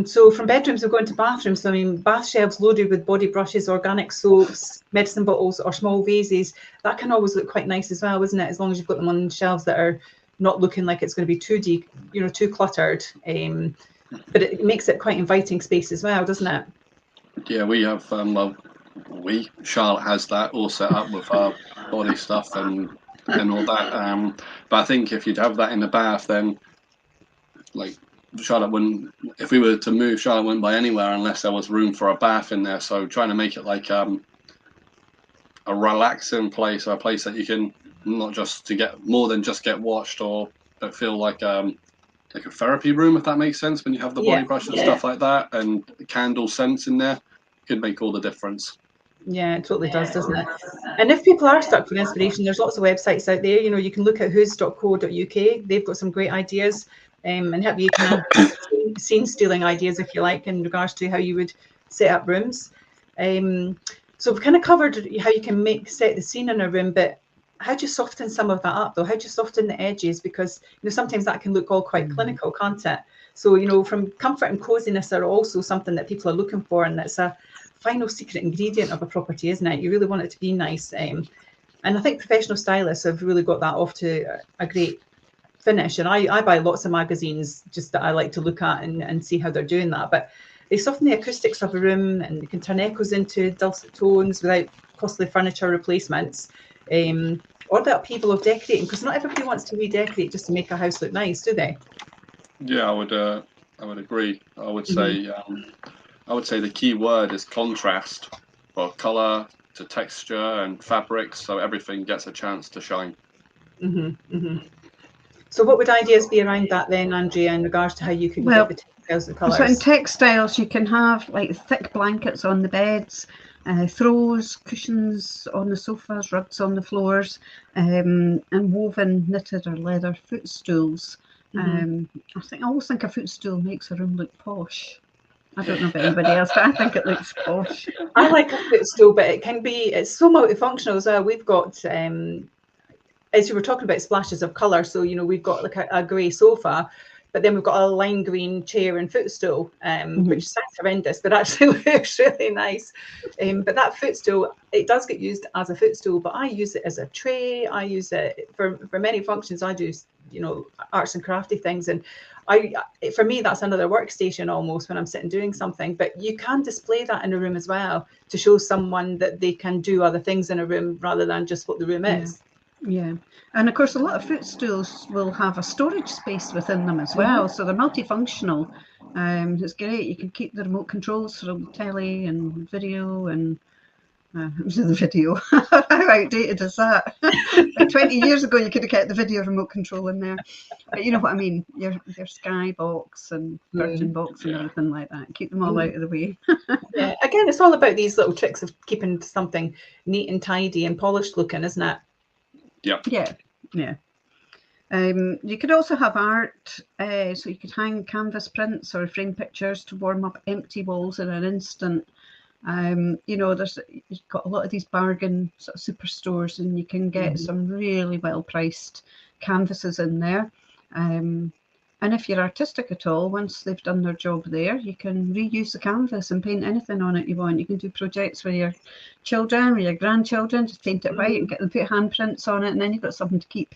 So from bedrooms, we're going to bathrooms. So, I mean, bath shelves loaded with body brushes, organic soaps, medicine bottles, or small vases. That can always look quite nice as well, isn't it? As long as you've got them on shelves that are not looking like it's going to be too cluttered. But it makes it quite inviting space as well, doesn't it? Yeah, we have. Charlotte has that all set up with our body stuff and all that. But I think if you'd have that in the bath, then like Charlotte wouldn't. If we were to move, Charlotte wouldn't buy anywhere unless there was room for a bath in there. So trying to make it like a relaxing place, or a place that you can not just to get more than just get watched, or but feel like a therapy room, if that makes sense. When you have the body brush and stuff like that, and candle scents in there, could make all the difference. Yeah, it totally does, doesn't it? And if people are stuck for inspiration, there's lots of websites out there. You know, you can look at whos.co.uk. They've got some great ideas, and help you kind of scene stealing ideas, if you like, in regards to how you would set up rooms. So we've kind of covered how you can set the scene in a room, but how do you soften some of that up, though? How do you soften the edges? Because, you know, sometimes that can look all quite clinical, can't it? So, you know, from comfort and coziness are also something that people are looking for, and that's a final secret ingredient of a property, isn't it? You really want it to be nice. And I think professional stylists have really got that off to a great finish. And I buy lots of magazines just that I like to look at and see how they're doing that. But they soften the acoustics of a room, and they can turn echoes into dulcet tones without costly furniture replacements, or the upheaval of decorating, because not everybody wants to redecorate just to make a house look nice, do they? Yeah, I would agree. I would say the key word is contrast, for color to texture and fabrics, so everything gets a chance to shine. So what would ideas be around that then, Andrea, in regards to how you can get the textiles and colours? So in textiles, you can have like thick blankets on the beds, throws, cushions on the sofas, rugs on the floors, and woven knitted or leather footstools. I always think a footstool makes a room look posh. I don't know about anybody else, but I think it looks posh. I like a footstool, but it's so multifunctional as well. We've got, as you were talking about, splashes of colour. So, you know, we've got like a grey sofa, but then we've got a lime green chair and footstool, which sounds horrendous, but actually looks really nice. But that footstool, it does get used as a footstool, but I use it as a tray. I use it for many functions. I do, you know, arts and crafty things. And for me, that's another workstation almost when I'm sitting doing something. But you can display that in a room as well to show someone that they can do other things in a room rather than just what the room is. Yeah, and of course a lot of footstools will have a storage space within them as well, so they're multifunctional. It's great. You can keep the remote controls from telly and video and the video. How outdated is that? Like 20 years ago, you could have kept the video remote control in there, but you know what I mean. Your Sky box and Virgin box and everything like that. Keep them all out of the way. Yeah, again, it's all about these little tricks of keeping something neat and tidy and polished looking, isn't it? Yep. Yeah. You could also have art, so you could hang canvas prints or frame pictures to warm up empty walls in an instant. You know, you've got a lot of these bargain sort of superstores, and you can get some really well priced canvases in there. And if you're artistic at all, once they've done their job there, you can reuse the canvas and paint anything on it you want. You can do projects with your children, with your grandchildren, just paint it white and get them to put handprints on it, and then you've got something to keep.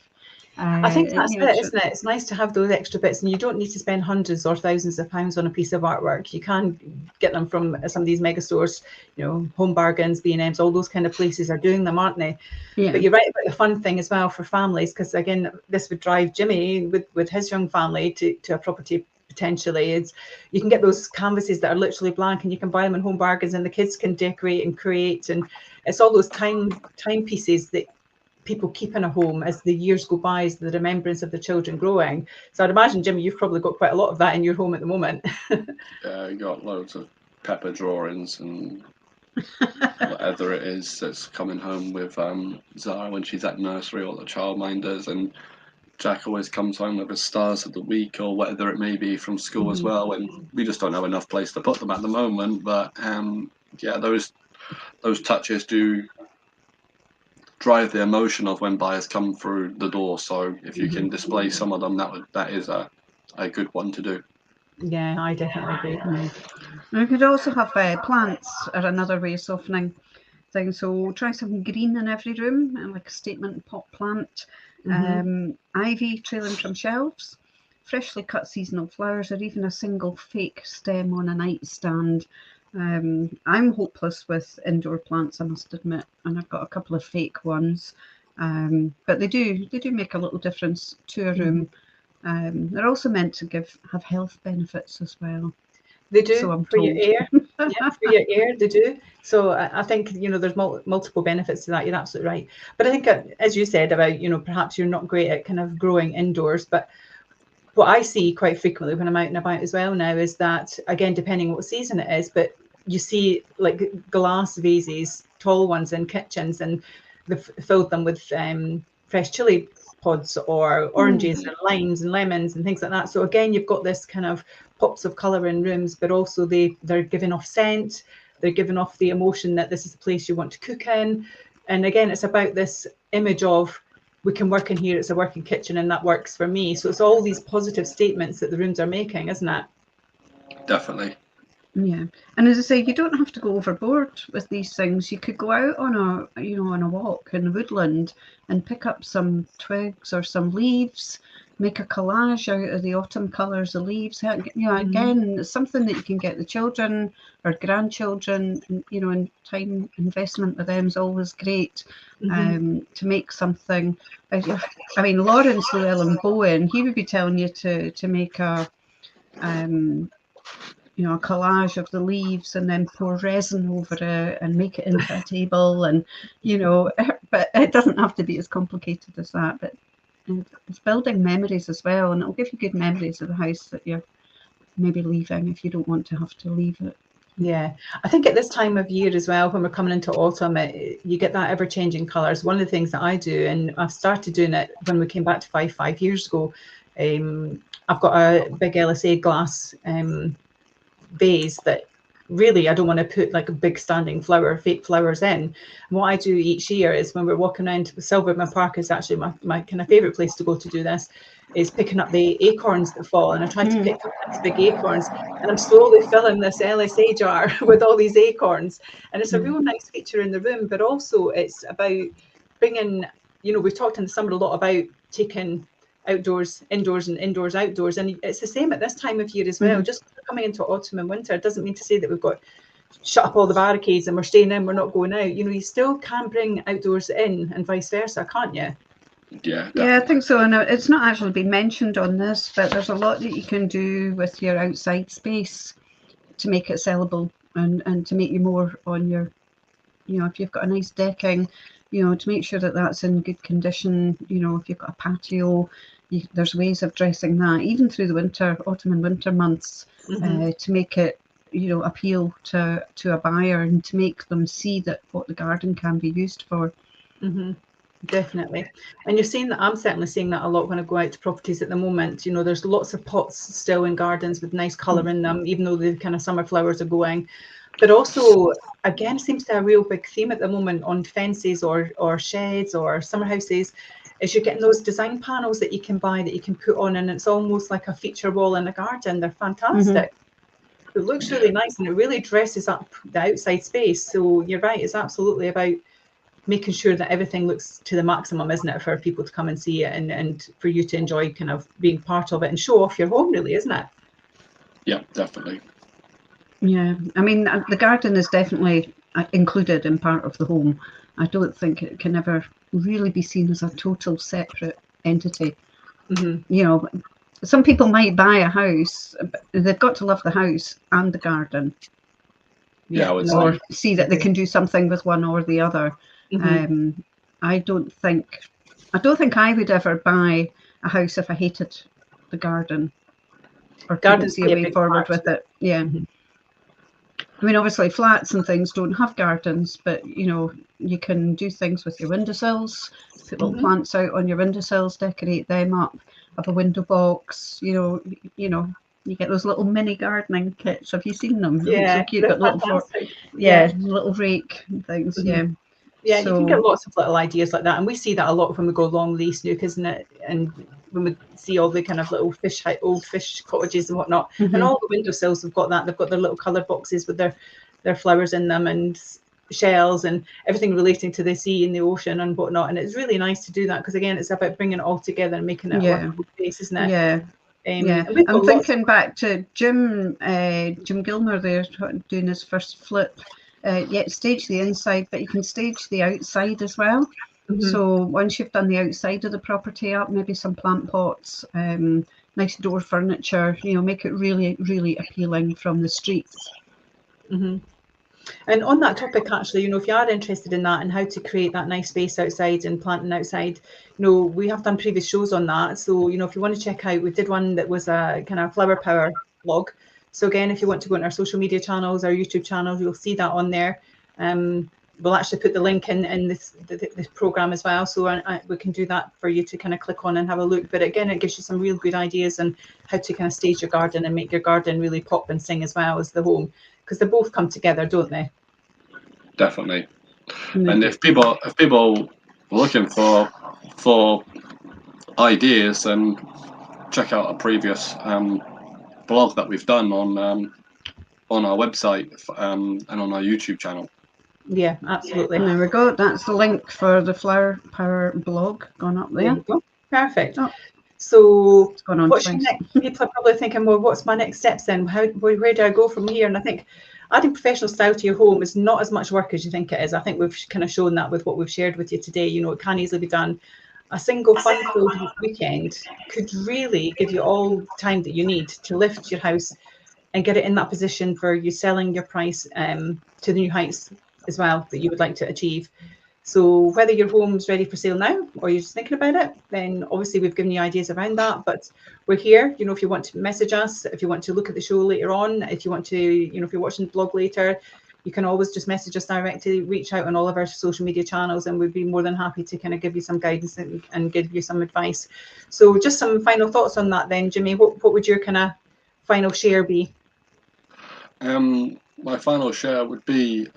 I think that's it, isn't it? It's nice to have those extra bits, and you don't need to spend hundreds or thousands of pounds on a piece of artwork. You can get them from some of these mega stores, you know, Home Bargains, B&M's, all those kind of places are doing them, aren't they? Yeah. But you're right about the fun thing as well for families, because again, this would drive Jimmy with his young family to a property potentially. You can get those canvases that are literally blank, and you can buy them in Home Bargains, and the kids can decorate and create, and it's all those timepieces that people keep in a home as the years go by, as the remembrance of the children growing. So I'd imagine, Jimmy, you've probably got quite a lot of that in your home at the moment. Yeah, you got loads of Pepper drawings and whatever it is that's coming home with Zara when she's at nursery, or the childminders, and Jack always comes home with his stars of the week or whatever it may be from school as well, and we just don't have enough place to put them at the moment. But yeah, those touches do drive the emotion of when buyers come through the door. So if you can display some of them, that is a good one to do. Yeah, I definitely agree. You could also have plants are another way of softening things. So try some green in every room, and like a statement pot plant. Ivy trailing from shelves, freshly cut seasonal flowers, or even a single fake stem on a nightstand. I'm hopeless with indoor plants, I must admit, and I've got a couple of fake ones, but they do make a little difference to a room. They're also meant to have health benefits as well. They do, so for your air. Yeah, for your air, they do. So I think, you know, there's multiple benefits to that. You're absolutely right. But I think, as you said about, you know, perhaps you're not great at kind of growing indoors, but what I see quite frequently when I'm out and about as well now is that, again, depending what season it is, but you see like glass vases, tall ones in kitchens, and they've filled them with fresh chili pods or oranges and limes and lemons and things like that. So again, you've got this kind of pops of colour in rooms, but also they're giving off scent, they're giving off the emotion that this is a place you want to cook in. And again, it's about this image of, we can work in here, it's a working kitchen, and that works for me. So it's all these positive statements that the rooms are making, isn't it? Definitely. Yeah, and as I say, you don't have to go overboard with these things. You could go out on a walk in the woodland and pick up some twigs or some leaves, make a collage out of the autumn colours of leaves. Again, it's something that you can get the children or grandchildren, and time investment with them is always great. To make something. I mean, Lawrence Llewellyn Bowen, he would be telling you to make a collage of the leaves and then pour resin over it and make it into a table, and but it doesn't have to be as complicated as that. But it's building memories as well, and it'll give you good memories of the house that you're maybe leaving if you don't want to have to leave it. Yeah, I think at this time of year as well, when we're coming into autumn, you get that ever-changing colours. One of the things that I do, and I've started doing it when we came back to five years ago, I've got a big LSA glass vase that really I don't want to put like a big standing fake flowers in. And what I do each year is, when we're walking around, Silverman Park is actually my kind of favourite place to go to do this, is picking up the acorns that fall, and I try to pick up these big acorns, and I'm slowly filling this LSA jar with all these acorns, and it's a real nice feature in the room. But also it's about bringing, we've talked in the summer a lot about taking outdoors, indoors, and indoors, outdoors, and it's the same at this time of year as well. Just coming into autumn and winter doesn't mean to say that we've got shut up all the barricades and we're staying in, we're not going out. You still can bring outdoors in, and vice versa, can't you? Yeah, I think so. And it's not actually been mentioned on this, but there's a lot that you can do with your outside space to make it sellable and to make you more on your, if you've got a nice decking, to make sure that that's in good condition. If you've got a patio, there's ways of dressing that, even through the autumn and winter months, to make it, appeal to a buyer, and to make them see that what the garden can be used for. Definitely. And you're seeing that, I'm certainly seeing that a lot when I go out to properties at the moment. There's lots of pots still in gardens with nice colour in them, even though the kind of summer flowers are going. But also, again, seems to be a real big theme at the moment on fences or sheds or summer houses, is you're getting those design panels that you can buy, that you can put on, and it's almost like a feature wall in the garden. They're fantastic. It looks really nice, and it really dresses up the outside space. So you're right, it's absolutely about making sure that everything looks to the maximum, isn't it, for people to come and see it, and for you to enjoy kind of being part of it and show off your home, really, isn't it? Yeah, definitely. Yeah, I mean, the garden is definitely included in part of the home. I don't think it can ever really be seen as a total separate entity. Some people might buy a house, but they've got to love the house and the garden. Yeah, I would or say. see that they can do something with one or the other. I don't think I would ever buy a house if I hated the garden or couldn't see a way forward with it. Yeah. I mean, obviously flats and things don't have gardens, but you can do things with your windowsills, put little plants out on your windowsills, decorate them up, have a window box. You get those little mini gardening kits. Have you seen them? Yeah, so cute. Got little little rake and things. Yeah, so you can get lots of little ideas like that, and we see that a lot when we go along Lee Snook, isn't it? And when we see all the kind of little old fish cottages and whatnot, and all the windowsills have got that. They've got their little coloured boxes with their flowers in them, and shells and everything relating to the sea and the ocean and whatnot. And it's really nice to do that, because again, it's about bringing it all together and making it a workable place, isn't it? I'm thinking back to Jim Gilmer there doing his first flip. Stage the inside, but you can stage the outside as well. So once you've done the outside of the property up, maybe some plant pots, nice door furniture, make it really, really appealing from the streets. Mm-hmm. And on that topic, actually, you know, if you are interested in that and how to create that nice space outside and planting outside, you know, we have done previous shows on that. So, you know, if you want to check out, we did one that was a kind of flower power vlog. So again, if you want to go on our social media channels, our YouTube channels, you'll see that on there. We'll actually put the link in this program as well, so we can do that for you to kind of click on and have a look. But again, it gives you some real good ideas on how to kind of stage your garden and make your garden really pop and sing as well as the home, because they both come together, don't they? Definitely. And if people are looking for ideas, then check out a previous blog that we've done on our website and on our YouTube channel. Yeah, absolutely. And there we go. That's the link for the Flower Power blog gone up there. There you go. Perfect. Oh. So It's gone on what's your twice. next? People are probably thinking, well, what's my next steps then? Where do I go from here? And I think adding professional style to your home is not as much work as you think it is. I think we've kind of shown that with what we've shared with you today. You know, it can easily be done. A single fun-filled weekend could really give you all the time that you need to lift your house and get it in that position for you selling your price to the new heights as well that you would like to achieve. So whether your home's ready for sale now or you're just thinking about it, then obviously we've given you ideas around that. But we're here, you know, if you want to message us, if you want to look at the show later on, if you want to, you know, if you're watching the blog later, you can always just message us directly, reach out on all of our social media channels, and we'd be more than happy to kind of give you some guidance and give you some advice. So just some final thoughts on that then, Jimmy. What would your kind of final share be? My final share would be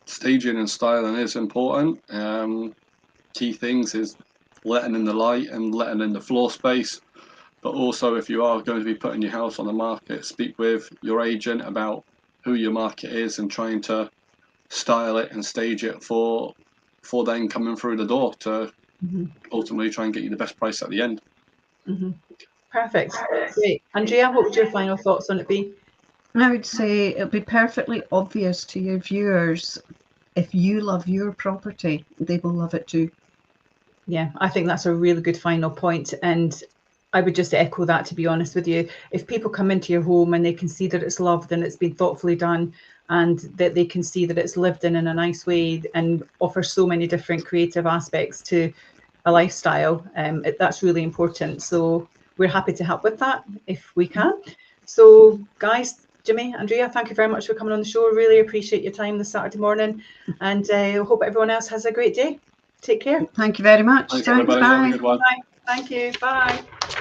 staging and styling is important. Key things is letting in the light and letting in the floor space. But also, if you are going to be putting your house on the market, speak with your agent about who your market is and trying to style it and stage it for then coming through the door to ultimately try and get you the best price at the end. Perfect. Great. Andrea, what would your final thoughts on it be? I would say it'll be perfectly obvious to your viewers, if you love your property, they will love it too. Yeah, I think that's a really good final point. And I would just echo that, to be honest with you. If people come into your home and they can see that it's loved and it's been thoughtfully done, and that they can see that it's lived in a nice way and offers so many different creative aspects to a lifestyle, that's really important. So we're happy to help with that if we can. So guys, Jimmy, Andrea, thank you very much for coming on the show. Really appreciate your time this Saturday morning, and I hope everyone else has a great day. Take care. Thank you very much. Thanks everybody. Have a good one. Thank you. Bye.